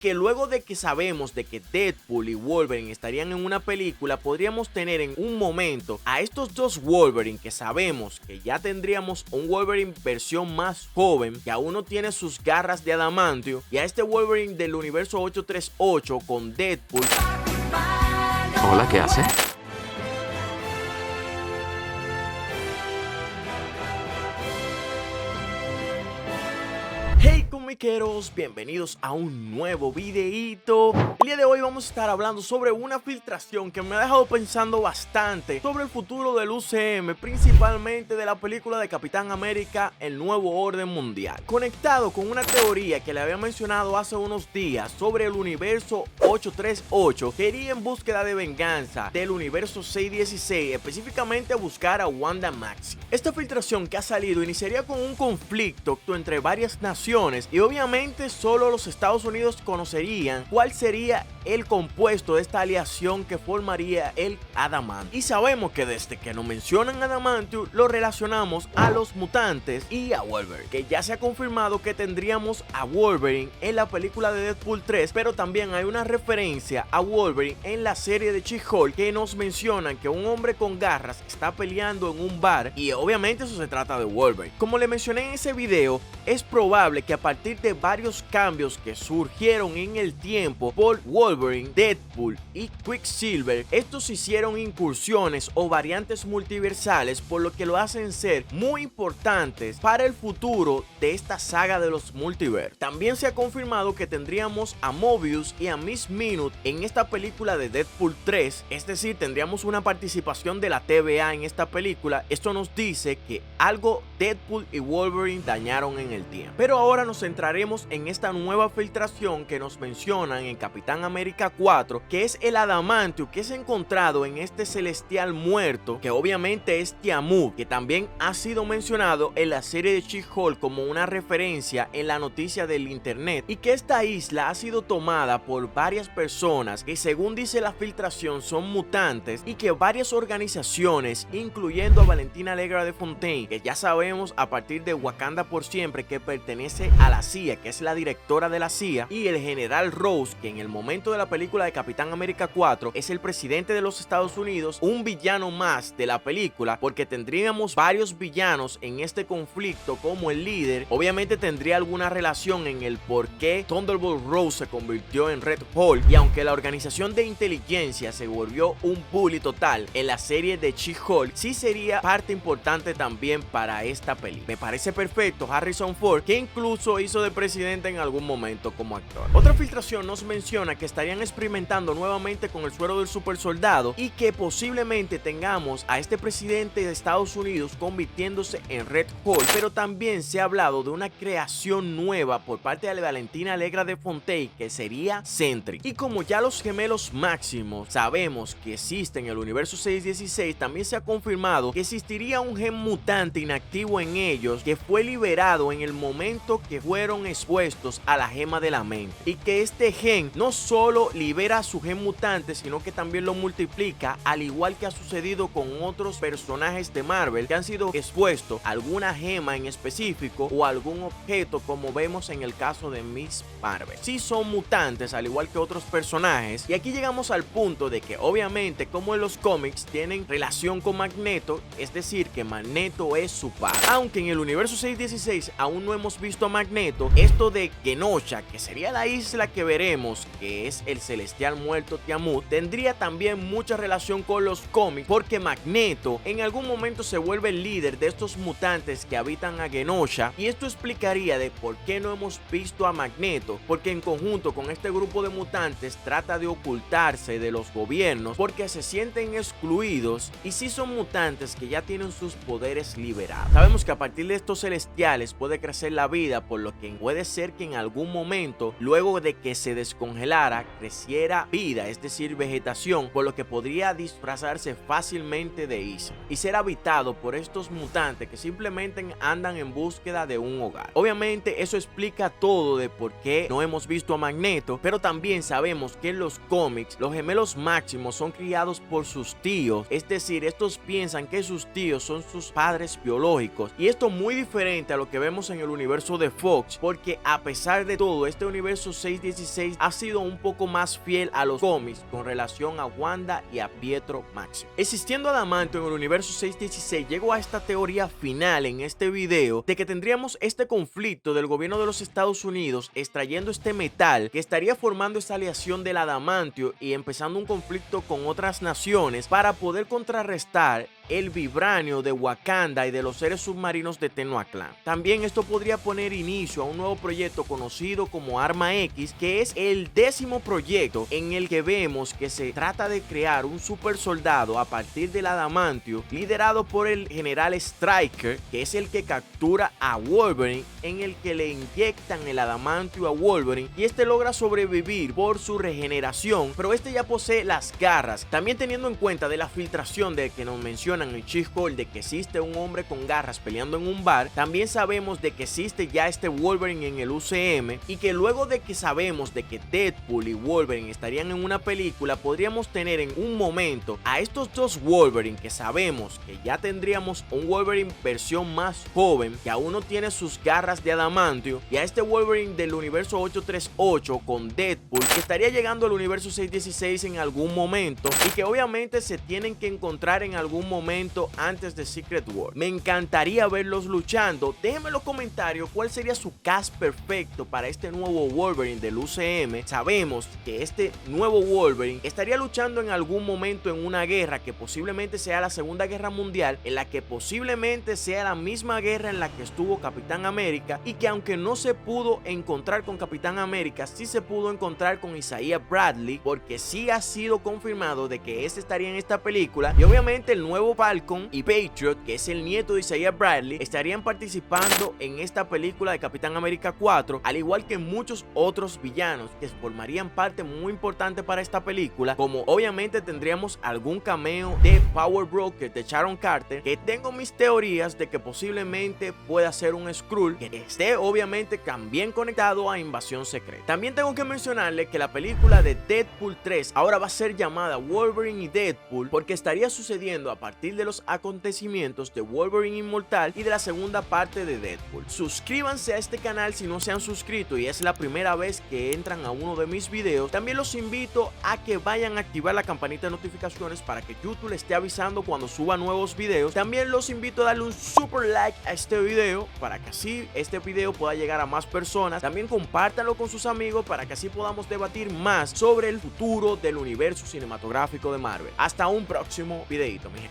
que luego de que sabemos de que Deadpool y Wolverine estarían en una película, podríamos tener en un momento a estos dos Wolverine, que sabemos que ya tendríamos un Wolverine versión más joven que aún no tiene sus garras de adamantio, y a este Wolverine del universo 838 con Deadpool. Hola, ¿qué hace? Hey comiqueros, bienvenidos a un nuevo videíto. El día de hoy vamos a estar hablando sobre una filtración que me ha dejado pensando bastante sobre el futuro del UCM, principalmente de la película de Capitán América, el nuevo orden mundial, conectado con una teoría que le había mencionado hace unos días sobre el universo 838, que iría en búsqueda de venganza del universo 616, específicamente a buscar a Wanda Maximoff. Esta filtración que ha salido iniciaría con un conflicto entre varias naciones, y obviamente solo los Estados Unidos conocerían cuál sería el compuesto de esta aleación que formaría el Adamantium. Y sabemos que desde que nos mencionan Adamantium lo relacionamos a los mutantes y a Wolverine, que ya se ha confirmado que tendríamos a Wolverine en la película de Deadpool 3, pero también hay una referencia a Wolverine en la serie de She-Hulk que nos mencionan que un hombre con garras está peleando en un bar, y obviamente eso se trata de Wolverine. Como le mencioné en ese video, es probable que a partir de varios cambios que surgieron en el tiempo por Wolverine, Deadpool y Quicksilver, estos hicieron incursiones o variantes multiversales, por lo que lo hacen ser muy importantes para el futuro de esta saga de los multiversos. También se ha confirmado que tendríamos a Mobius y a Miss Minute en esta película de Deadpool 3, es decir, tendríamos una participación de la TVA en esta película. Esto nos dice que algo Deadpool y Wolverine dañaron en el tiempo. Pero ahora nos centraremos en esta nueva filtración que nos mencionan en Capitán América 4, que es el Adamantium que es encontrado en este celestial muerto, que obviamente es Tiamut, que también ha sido mencionado en la serie de She-Hulk como una referencia en la noticia del internet, y que esta isla ha sido tomada por varias personas que, según dice la filtración, son mutantes, y que varias organizaciones, incluyendo a Valentina Allegra de Fontaine, que ya sabemos a partir de Wakanda por Siempre que pertenece a la CIA, que es la directora de la CIA, y el general Rose, que en el momento de la película de Capitán América 4 es el presidente de los Estados Unidos, un villano más de la película, porque tendríamos varios villanos en este conflicto como el líder. Obviamente tendría alguna relación en el por qué Thunderbolt Rose se convirtió en Red Hulk, y aunque la organización de inteligencia se volvió un bully total en la serie de She-Hulk, sí sería parte importante también para esta película. Me parece perfecto Harrison Ford, que incluso hizo de presidente en algún momento como actor. Otra filtración nos menciona que estarían experimentando nuevamente con el suero del super soldado, y que posiblemente tengamos a este presidente de Estados Unidos convirtiéndose en Red Hulk, pero también se ha hablado de una creación nueva por parte de Valentina Allegra de Fontaine, que sería Sentry. Y como ya los gemelos máximos sabemos que existen en el universo 616, también se ha confirmado que existiría un gen mutante inactivo en ellos que fue liberado en el momento que fueron expuestos a la gema de la mente, y que este gen no solo libera su gen mutante, sino que también lo multiplica, al igual que ha sucedido con otros personajes de Marvel que han sido expuestos a alguna gema en específico o algún objeto, como vemos en el caso de Miss Marvel. Sí son mutantes al igual que otros personajes, y aquí llegamos al punto de que obviamente, como en los cómics, tienen relación con Magneto, es decir que Magneto es su padre. Aunque en el universo 616 aún no hemos visto a Magneto, esto de Genosha, que sería la isla que veremos, que es el celestial muerto Tiamut, tendría también mucha relación con los cómics, porque Magneto en algún momento se vuelve el líder de estos mutantes que habitan a Genosha, y esto explicaría de por qué no hemos visto a Magneto, porque en conjunto con este grupo de mutantes trata de ocultarse de los gobiernos porque se sienten excluidos, y si son mutantes que ya tienen sus poderes liberados. Sabemos que a partir de estos celestiales puede crecer la vida, por lo que puede ser que en algún momento, luego de que se descongelara, creciera vida, es decir, vegetación, por lo que podría disfrazarse fácilmente de isla y ser habitado por estos mutantes que simplemente andan en búsqueda de un hogar. Obviamente eso explica todo de por qué no hemos visto a Magneto, pero también sabemos que en los cómics los gemelos máximos son criados por sus tíos, es decir, estos piensan que sus tíos son sus padres biológicos, y esto muy diferente a lo que vemos en el universo de Fox, porque a pesar de todo este universo 616 ha sido un poco más fiel a los cómics con relación a Wanda y a Pietro Máximo. Existiendo Adamantio en el universo 616, llego a esta teoría final en este video de que tendríamos este conflicto del gobierno de los Estados Unidos extrayendo este metal que estaría formando esta aleación del adamantio y empezando un conflicto con otras naciones para poder contrarrestar el vibranio de Wakanda y de los seres submarinos de Tenochtitlan. También esto podría poner inicio a un nuevo proyecto conocido como Arma X, que es el 10º proyecto en el que vemos que se trata de crear un super soldado a partir del adamantio, liderado por el general Stryker, que es el que captura a Wolverine, en el que le inyectan el adamantio a Wolverine y este logra sobrevivir por su regeneración, pero este ya posee las garras. También teniendo en cuenta de la filtración de que nos menciona en She-Hulk de que existe un hombre con garras peleando en un bar, también sabemos de que existe ya este Wolverine en el UCM, y que luego de que sabemos de que Deadpool y Wolverine estarían en una película, podríamos tener en un momento a estos dos Wolverine, que sabemos que ya tendríamos un Wolverine versión más joven que aún no tiene sus garras de adamantio, y a este Wolverine del universo 838 con Deadpool que estaría llegando al universo 616 en algún momento, y que obviamente se tienen que encontrar en algún momento antes de Secret War. Me encantaría verlos luchando. Déjenme en los comentarios cuál sería su cast perfecto para este nuevo Wolverine del UCM. Sabemos que este nuevo Wolverine estaría luchando en algún momento en una guerra que posiblemente sea la Segunda Guerra Mundial, en la que posiblemente sea la misma guerra en la que estuvo Capitán América, y que aunque no se pudo encontrar con Capitán América, sí se pudo encontrar con Isaiah Bradley, porque sí ha sido confirmado de que este estaría en esta película, y obviamente el nuevo Falcon y Patriot, que es el nieto de Isaiah Bradley, estarían participando en esta película de Capitán América 4, al igual que muchos otros villanos que formarían parte muy importante para esta película, como obviamente tendríamos algún cameo de Power Broker de Sharon Carter, que tengo mis teorías de que posiblemente pueda ser un Skrull que esté obviamente también conectado a Invasión Secreta. También tengo que mencionarle que la película de Deadpool 3 ahora va a ser llamada Wolverine y Deadpool, porque estaría sucediendo a partir de los acontecimientos de Wolverine Inmortal y de la segunda parte de Deadpool. Suscríbanse a este canal si no se han suscrito y es la primera vez que entran a uno de mis videos. También los invito a que vayan a activar la campanita de notificaciones para que YouTube les esté avisando cuando suba nuevos videos. También los invito a darle un super like a este video para que así este video pueda llegar a más personas. También compártanlo con sus amigos para que así podamos debatir más sobre el futuro del universo cinematográfico de Marvel. Hasta un próximo videito, mi gente.